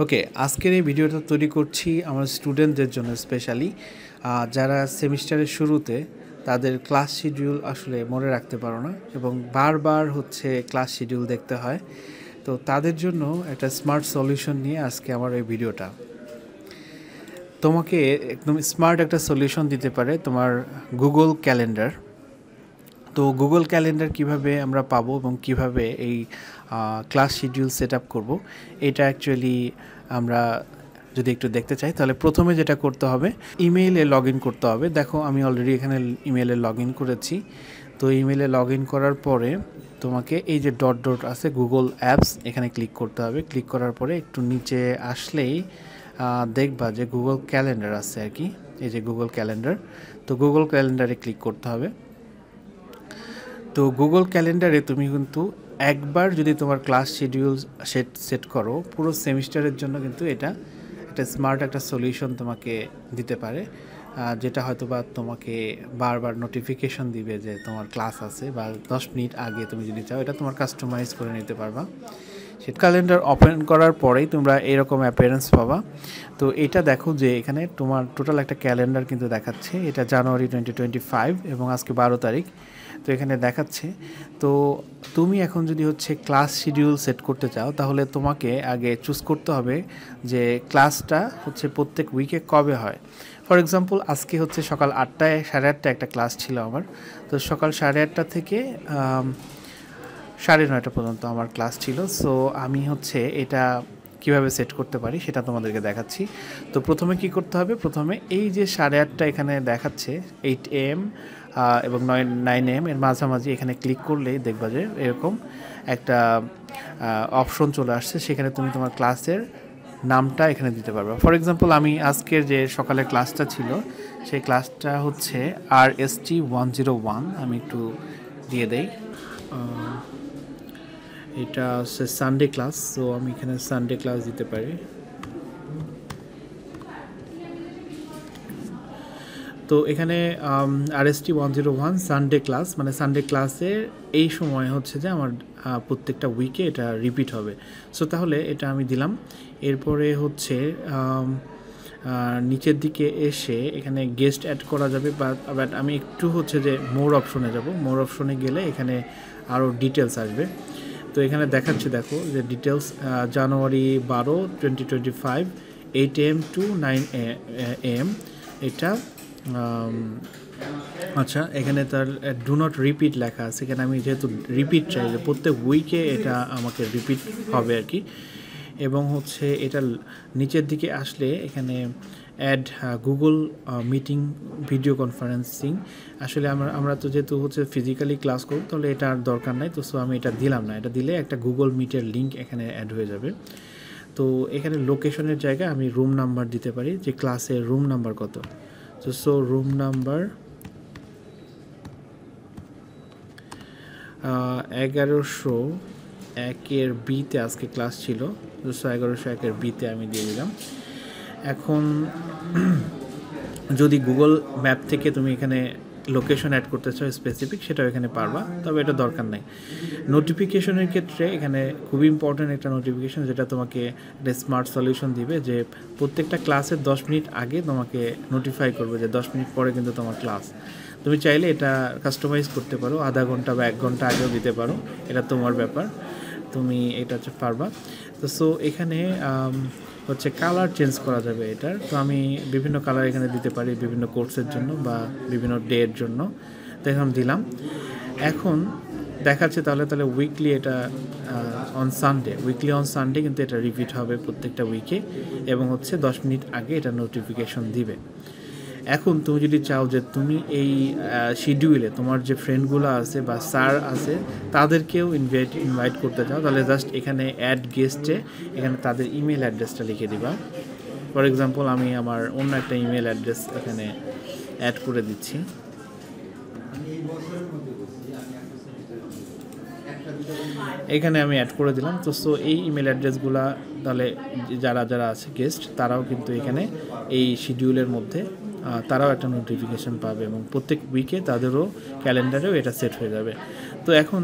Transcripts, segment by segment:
ওকে, আজকের এই ভিডিওটা তৈরি করছি আমার স্টুডেন্টদের জন্য স্পেশালি যারা সেমিস্টারের শুরুতে তাদের ক্লাস শিডিউল আসলে মনে রাখতে পারো না এবং বারবার হচ্ছে ক্লাস শিডিউল দেখতে হয়। তো তাদের জন্য একটা স্মার্ট সলিউশন নিয়ে আজকে আমার এই ভিডিওটা। তোমাকে একদম স্মার্ট একটা সলিউশন দিতে পারে তোমার গুগল ক্যালেন্ডার। তো গুগল ক্যালেন্ডার কিভাবে আমরা পাবো এবং কিভাবে এই ক্লাস শিডিউল সেট আপ করবো, এটা অ্যাকচুয়ালি আমরা যদি একটু দেখতে চাই তাহলে প্রথমে যেটা করতে হবে ইমেইলে লগ ইন করতে হবে। দেখো আমি অলরেডি এখানে ইমেইলে লগ ইন করেছি। তো ইমেইলে লগ ইন করার পরে তোমাকে এই যে ডট ডট আছে গুগল অ্যাপস, এখানে ক্লিক করতে হবে। ক্লিক করার পরে একটু নিচে আসলেই দেখবা যে গুগল ক্যালেন্ডার আছে আর কি, এই যে গুগল ক্যালেন্ডার। তো গুগল ক্যালেন্ডারে ক্লিক করতে হবে। তো গুগল ক্যালেন্ডারে তুমি কিন্তু একবার যদি তোমার ক্লাস শিডিউল সেট করো পুরো সেমিস্টারের জন্য, কিন্তু এটা একটা স্মার্ট একটা সলিউশন তোমাকে দিতে পারে, যেটা হয়তো বা তোমাকে বারবার নোটিফিকেশন দিবে যে তোমার ক্লাস আছে, বা 10 মিনিট আগে তুমি যদি চাও এটা তোমার কাস্টমাইজ করে নিতে পারবা। সেটা ক্যালেন্ডার ওপেন করার পরেই তোমরা এরকম অ্যাপিয়ারেন্স পাবা। তো এটা দেখো যে এখানে তোমার টোটাল একটা ক্যালেন্ডার কিন্তু দেখাচ্ছে, এটা জানুয়ারি 2025 এবং আজকে 12 তারিখ। তো এখানে দেখাচ্ছে। তো তুমি এখন যদি হচ্ছে ক্লাস শিডিউল সেট করতে চাও তাহলে তোমাকে আগে চুজ করতে হবে যে ক্লাসটা হচ্ছে প্রত্যেক উইকে কবে হয়। ফর এক্সাম্পল আজকে হচ্ছে সকাল 8টায় 8:30 একটা ক্লাস ছিল আমার। তো সকাল 8:30 থেকে 9:30 পর্যন্ত আমার ক্লাস ছিল। সো আমি হচ্ছে এটা কিভাবে সেট করতে পারি সেটা তোমাদেরকে দেখাচ্ছি। তো প্রথমে কি করতে হবে, প্রথমে এই যে 8:30 এখানে দেখাচ্ছে 8 AM এবং 9 AM এর মাঝামাঝি এখানে ক্লিক করলেই দেখবা যে এরকম একটা অপশন চলে আসছে, সেখানে তুমি তোমার ক্লাসের নামটা এখানে দিতে পারবে। ফর এক্সাম্পল আমি আজকের যে সকালের ক্লাসটা ছিল সেই ক্লাসটা হচ্ছে RST 101, আমি একটু দিয়ে দেই। এটা হচ্ছে সানডে ক্লাস, সো আমি এখানে সানডে ক্লাস দিতে পারি। তো এখানে RST 101 সানডে ক্লাস, মানে সানডে ক্লাসের এই সময় হচ্ছে যে আমার প্রত্যেকটা উইকে এটা রিপিট হবে। সো তাহলে এটা আমি দিলাম। এরপরে হচ্ছে নিচের দিকে এসে এখানে গেস্ট অ্যাড করা যাবে, বাট আমি একটু হচ্ছে যে মোর অপশনে যাব। মোর অপশনে গেলে এখানে আরও ডিটেলস আসবে। তো এখানে দেখাচ্ছে, দেখো যে details January 12, 2025 8 AM to 9 AM এটা। আচ্ছা, এখানে তার ডু নট রিপিট লেখা আছে। এখানে আমি যেহেতু রিপিট চাই যে প্রত্যেক উইকে এটা আমাকে রিপিট হবে আর কি। এবং হচ্ছে এটা নিচের দিকে আসলে এখানে add Google meeting video conferencing. আসলে আমরা তো যেহেতু হচ্ছে ফিজিক্যালি ক্লাস করব তাহলে এটা আর দরকার নাই। তো সো আমি এটা দিলাম না, এটা দিলে একটা গুগল মিটের লিঙ্ক এখানে অ্যাড হয়ে যাবে। তো এখানে লোকেশনের জায়গায় আমি রুম নাম্বার দিতে পারি, যে ক্লাসের রুম নাম্বার কত। তো সো রুম নাম্বার 1101 বিতে আজকে ক্লাস ছিল। 1101 বিতে আমি দিয়ে দিলাম। এখন যদি গুগল ম্যাপ থেকে তুমি এখানে লোকেশন অ্যাড করতে চাও স্পেসিফিক, সেটাও এখানে পারবা, তবে এটা দরকার নাই। নোটিফিকেশনের ক্ষেত্রে এখানে খুবই ইম্পর্ট্যান্ট একটা নোটিফিকেশন, যেটা তোমাকে একটা স্মার্ট সলিউশন দিবে, যে প্রত্যেকটা ক্লাসের 10 মিনিট আগে তোমাকে নোটিফাই করবে যে 10 মিনিট পরে কিন্তু তোমার ক্লাস। তুমি চাইলে এটা কাস্টমাইজ করতে পারো, আধা ঘন্টা বা 1 ঘন্টা আগেও দিতে পারো, এটা তোমার ব্যাপার, তুমি এটা পারবা। তো সো এখানে হচ্ছে কালার চেঞ্জ করা যাবে এটার। তো আমি বিভিন্ন কালার এখানে দিতে পারি বিভিন্ন কোর্সের জন্য বা বিভিন্ন ডের জন্য। তো এখন দিলাম। এখন দেখাচ্ছে তাহলে উইকলি এটা অন সানডে কিন্তু এটা রিপিট হবে প্রত্যেকটা উইকে, এবং হচ্ছে 10 মিনিট আগে এটা নোটিফিকেশন দিবে। এখন তুমি যদি চাও যে তুমি এই শিডিউলে তোমার যে ফ্রেন্ডগুলো আছে বা স্যার আছে তাদেরকেও ইনভাইট করতে চাও, তাহলে জাস্ট এখানে অ্যাড গেস্টে এখানে তাদের ইমেল অ্যাড্রেসটা লিখে দিবা। ফর এক্সাম্পল আমি আমার অন্য একটা ইমেল অ্যাড্রেস এখানে অ্যাড করে দিচ্ছি। এখানে আমি অ্যাড করে দিলাম। তো সো এই ইমেল অ্যাড্রেসগুলো তাহলে যারা যারা আছে গেস্ট তারাও কিন্তু এখানে এই শিডিউলের মধ্যে তারাও একটা নোটিফিকেশন পাবে, এবং প্রত্যেক উইকে তাদেরও ক্যালেন্ডারেও এটা সেট হয়ে যাবে। তো এখন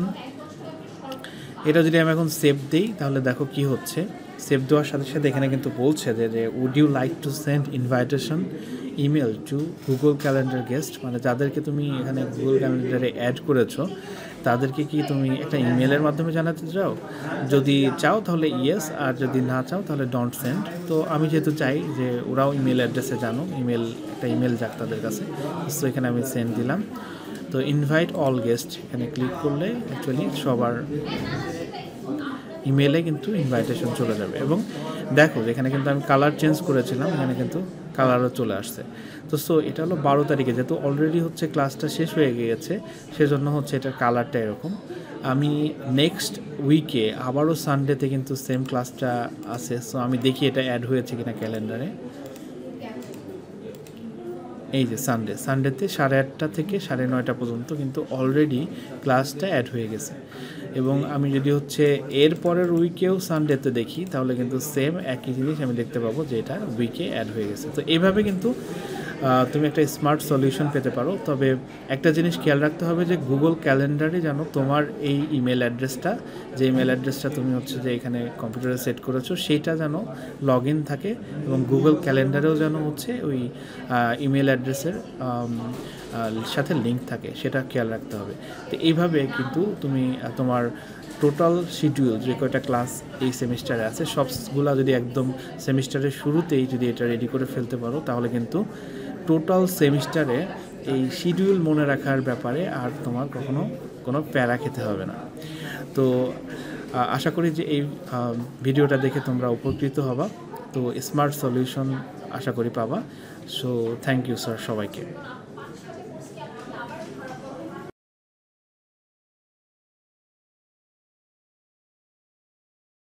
এটা যদি আমি এখন সেভ দিই তাহলে দেখো কি হচ্ছে। সেভ দেওয়ার সাথে সাথে এখানে কিন্তু বলছে যে would you like to send invitation email to Google calendar guest, মানে যাদেরকে তুমি এখানে গুগল ক্যালেন্ডারে অ্যাড করেছো তাদেরকে কি তুমি একটা ইমেলের মাধ্যমে জানাতে চাও? যদি চাও তাহলে ইয়েস, আর যদি না চাও তাহলে ডোন্ট সেন্ড। তো আমি যেহেতু চাই যে ওরাও ইমেল অ্যাড্রেসে জানো, একটা ইমেল যাক তাদের কাছে, সো এখানে আমি সেন্ড দিলাম। তো ইনভাইট অল গেস্ট এখানে ক্লিক করলে অ্যাকচুয়ালি সবার ইমেলে কিন্তু ইনভাইটেশন চলে যাবে। এবং দেখো এখানে কিন্তু আমি কালার চেঞ্জ করেছিলাম, এখানে কিন্তু কালারও চলে আসছে। তো সো এটা হলো 12 তারিখে, যেহেতু অলরেডি হচ্ছে ক্লাসটা শেষ হয়ে গিয়েছে সেজন্য হচ্ছে এটার কালারটা এরকম। আমি নেক্সট উইকে আবারও সানডেতে কিন্তু সেম ক্লাসটা আছে, সো আমি দেখি এটা অ্যাড হয়েছে কিনা ক্যালেন্ডারে। এই যে সানডেতে 8:30 থেকে 9:30 পর্যন্ত কিন্তু অলরেডি ক্লাসটা অ্যাড হয়ে গেছে। এবং আমি যদি হচ্ছে এর পরের উইকেও সানডেতে দেখি তাহলে কিন্তু সেম একই জিনিস আমি দেখতে পাবো যে এটা উইকে অ্যাড হয়ে গেছে। তো এইভাবে কিন্তু তুমি একটা স্মার্ট সলিউশন পেতে পারো। তবে একটা জিনিস খেয়াল রাখতে হবে যে গুগল ক্যালেন্ডারে যেন তোমার এই ইমেল অ্যাড্রেসটা, যে ইমেল অ্যাড্রেসটা তুমি হচ্ছে যে এখানে কম্পিউটারে সেট করেছো সেইটা যেন লগ ইন থাকে, এবং গুগল ক্যালেন্ডারেও যেন হচ্ছে ওই ইমেল অ্যাড্রেসের সাথে লিঙ্ক থাকে, সেটা খেয়াল রাখতে হবে। তো এইভাবে কিন্তু তুমি তোমার টোটাল শিডিউল যে কয়টা ক্লাস এই সেমিস্টারে আছে সবগুলা যদি একদম সেমিস্টারের শুরুতেই যদি এটা রেডি করে ফেলতে পারো তাহলে কিন্তু টোটাল সেমিস্টারে এই শিডিউল মনে রাখার ব্যাপারে আর তোমার কখনো কোনো প্যারা খেতে হবে না। তো আশা করি যে এই ভিডিওটা দেখে তোমরা উপকৃত হবা। তো স্মার্ট সলিউশন আশা করি পাবা। সো থ্যাংক ইউ স্যার সবাইকে।